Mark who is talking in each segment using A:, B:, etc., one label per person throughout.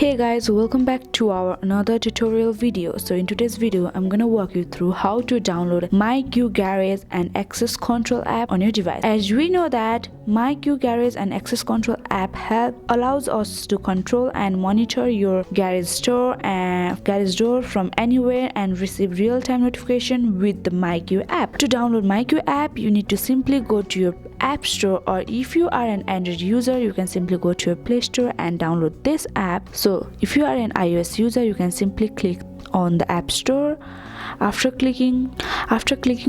A: Hey guys, welcome back to our another tutorial video. So in today's video I'm gonna walk you through how to download myQ Garage and Access Control app on your device. As we know that myQ Garage and Access Control app allows us to control and monitor your garage door from anywhere and receive real-time notification with the myQ app. To download myQ app, you need to simply go to your App Store, or if you are an Android user, you can simply go to your Play Store and download this app. So if you are an iOS user, you can simply click on the App Store. After clicking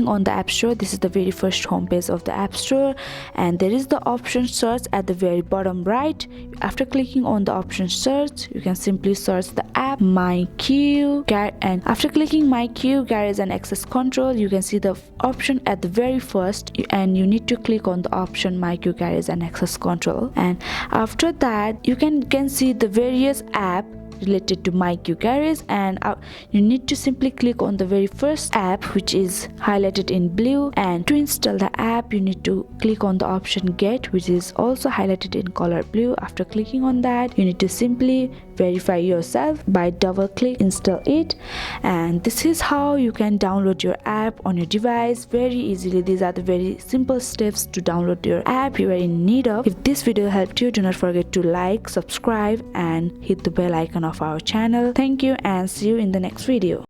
A: on the App Store, this is the very first homepage of the App Store, and there is the option search at the very bottom right. After clicking on the option search, you can simply search the app myQ, and after clicking myQ Garage and Access Control, you can see the option at the very first, and you need to click on the option myQ Garage and Access Control. And after that, you can see the various apps related to myQ Garage, and you need to simply click on the very first app, which is highlighted in blue. And to install the app, you need to click on the option Get, which is also highlighted in color blue. After clicking on that, you need to simply verify yourself by double click install it. And this is how you can download your app on your device very easily. These are the very simple steps to download your app you are in need of. If this video helped you, do not forget to like, subscribe and hit the bell icon of our channel. Thank you and see you in the next video.